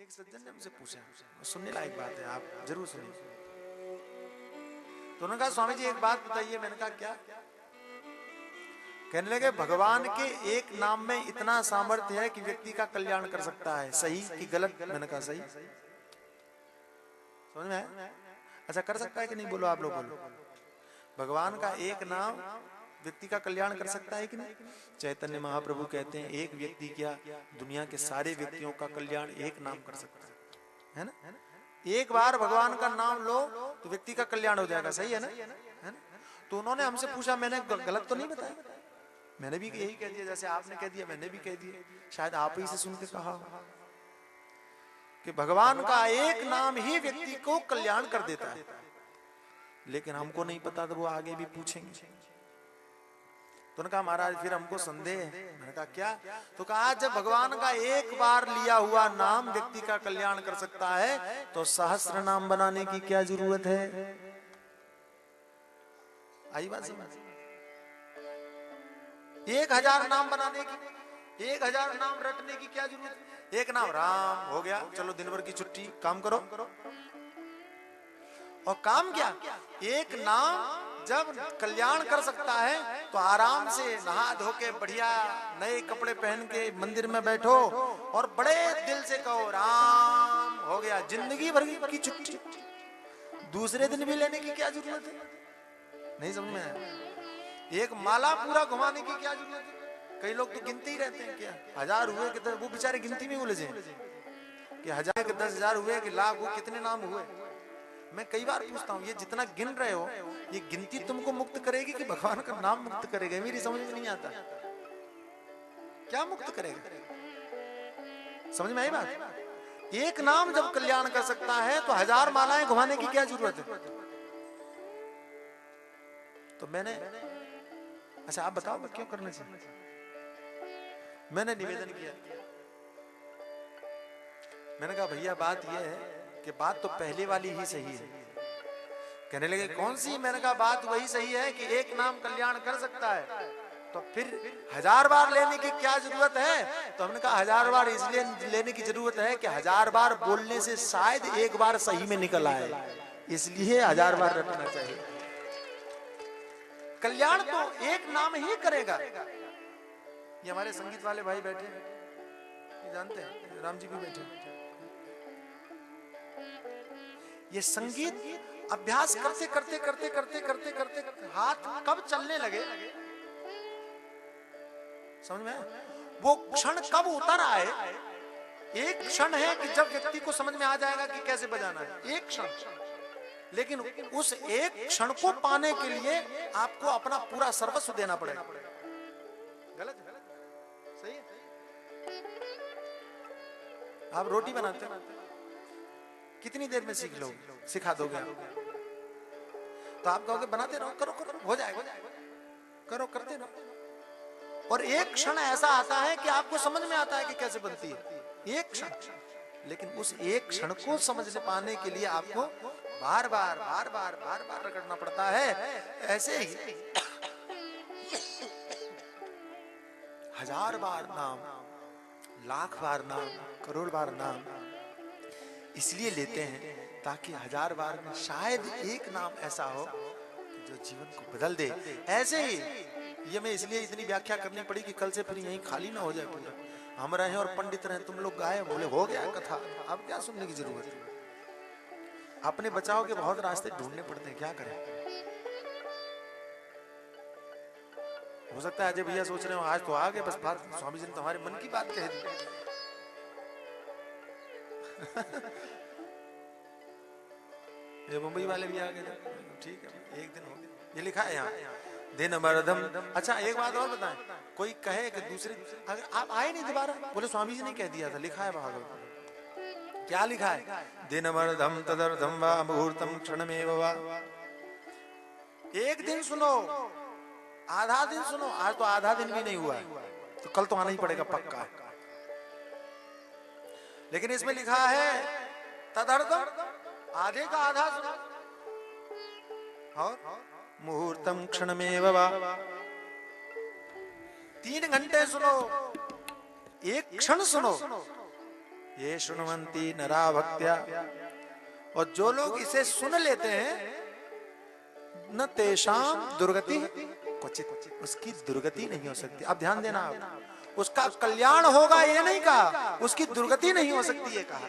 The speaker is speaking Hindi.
एक सज्जन ने मुझसे पूछा, सुनने लायक बात है, आप जरूर सुनिए। तो उन्होंने कहा स्वामी जी एक बात बताइए। मैंने कहा क्या? कहने लगे भगवान के एक नाम में इतना सामर्थ्य है कि व्यक्ति का कल्याण कर सकता है। सही कि गलत? मैंने कहा सही। समझ में आया? अच्छा कर सकता है कि नहीं? बोलो आप लोग बोलो। भगवान का एक नाम व्यक्ति का कल्याण कर सकता है कि नहीं? चैतन्य महाप्रभु कहते हैं एक व्यक्ति क्या दुनिया के सारे व्यक्तियों का कल्याण एक नाम कर सकता है ना? एक बार भगवान का नाम लो तो व्यक्ति का कल्याण हो जाएगा। सही है ना? है ना? तो उन्होंने हमसे पूछा, मैंने गलत तो नहीं बताया? मैंने भी यही कह दिया जैसे आपने कह दिया, मैंने भी कह दिया। शायद आप ही से सुन के कहा कि भगवान का एक नाम ही व्यक्ति को कल्याण कर देता है, लेकिन हमको नहीं पता तो वो आगे भी पूछेंगे। तो उन्होंने कहा महाराज फिर हमको संदेह है। मैंने कहा क्या? तो कहा जब भगवान का एक बार लिया हुआ नाम व्यक्ति का कल्याण कर सकता है तो सहस्त्र नाम बनाने की क्या जरूरत है? आई बात समझ? 1000 नाम बनाने की, 1000 नाम रटने की क्या जरूरत है? एक नाम राम हो गया, चलो दिन भर की छुट्टी, काम करो। और काम क्या? एक नाम जब कल्याण कर सकता है तो आराम से नहा धो के बढ़िया नए कपड़े पहन के मंदिर में बैठो और बड़े दिल से कहो राम हो गया, जिंदगी भर की छुट्टी। दूसरे दिन भी लेने की क्या जरूरत है? नहीं समझ में आया? एक माला पूरा घुमाने की क्या जरूरत है? कई लोग तो गिनते ही रहते हैं, क्या 1000 हुए कि वो बेचारे गिनती में उलझे कि 1000 के 10,000 हुए कि लाख हुए, कितने नाम हुए। मैं कई बार पूछता हूँ ये जितना गिन रहे हो ये गिनती तुमको मुक्त करेगी कि भगवान का नाम मुक्त करेगा? मेरी समझ में नहीं आता। क्या मुक्त करेगा? समझ में आई बात? एक नाम जब कल्याण कर सकता है तो 1000 मालाएं घुमाने की क्या जरूरत है? तो मैंने अच्छा आप बताओ क्यों करना चाहिए? मैंने निवेदन किया, मैंने कहा भैया बात यह है कि बात तो पहले वाली ही सही है। कहने लगे कौन सी? मैंने कहा बात वही सही है कि एक नाम कल्याण कर सकता है तो फिर 1000 बार लेने की क्या जरूरत है? तो हमने कहा 1000 बार इसलिए लेने की जरूरत है कि 1000 बार बोलने से शायद एक बार सही में निकल आए, इसलिए 1000 बार रखना चाहिए। कल्याण तो एक नाम ही करेगा। ये हमारे संगीत वाले भाई बैठे हैं, ये जानते हैं, राम जी भी बैठे हैं। ये संगीत अभ्यास करते करते करते करते करते करते हाथ कब चलने लगे समझ में? वो क्षण कब उतर आए? एक क्षण है कि जब व्यक्ति को समझ में आ जाएगा कि कैसे बजाना है, एक क्षण। लेकिन उस एक क्षण को पाने के लिए आपको अपना पूरा सर्वस्व देना पड़ेगा। गलत? सही है? आप रोटी बनाते हैं, कितनी देर में सीख लोगे? सिखा दोगे आप तो आप कहोगे बनाते रहो, करो करो हो जाएगा, करो करते रहो। और एक क्षण ऐसा आता है कि आपको समझ में आता है कि कैसे बनती है, एक क्षण। लेकिन उस एक क्षण को समझने पाने के लिए आपको बार बार बार बार बार बार रगड़ना पड़ता है। ऐसे ही 1000 बार नाम, लाख बार नाम, करोड़ बार नाम इसलिए लेते हैं ताकि 1000 बार में शायद एक नाम ऐसा हो जो जीवन को बदल दे। ऐसे ही ये मैं इसलिए इतनी व्याख्या करनी पड़ी कि कल से फिर यहीं खाली ना हो जाए पूरा। हम रहे और पंडित रहे, तुम लोग गाए बोले हो गया कथा, अब क्या सुनने की जरूरत है? अपने बचाव के बहुत रास्ते ढूंढने पड़ते हैं, क्या करें? हो सकता है अजय भैया सोच रहे हो आज तो आ गए, बस बात स्वामी जी ने तुम्हारे मन की बात कह दी। ये मुंबई वाले भी आ गए, ठीक है एक दिन हो गया। ये लिखा है यहाँ दिन मर्दम। अच्छा एक बात और बताएं, कोई कहे कि दूसरे अगर आप आए नहीं दोबारा, बोले स्वामी जी ने कह दिया था, लिखा है भागवत। क्या लिखा है? दिन मर्दम तदर्धम वा मुहूर्तम क्षणमेव वा। एक दिन सुनो, आधा दिन सुनो, आज तो आधा दिन भी नहीं हुआ है तो कल तो आना ही पड़ेगा पक्का। लेकिन इसमें लिखा है तदर्धम, आधे का आधा सुनो, और मुहूर्तम क्षणमेव वा, 3 घंटे सुनो, एक क्षण सुनो, ये शुण्वन्ति नरा भक्त्या, और जो लोग इसे सुन लेते हैं, न तेषाम दुर्गति क्वचित, उसकी दुर्गति नहीं हो सकती। अब ध्यान देना, आप उसका कल्याण होगा ये नहीं कहा, उसकी दुर्गति नहीं हो सकती ये कहा।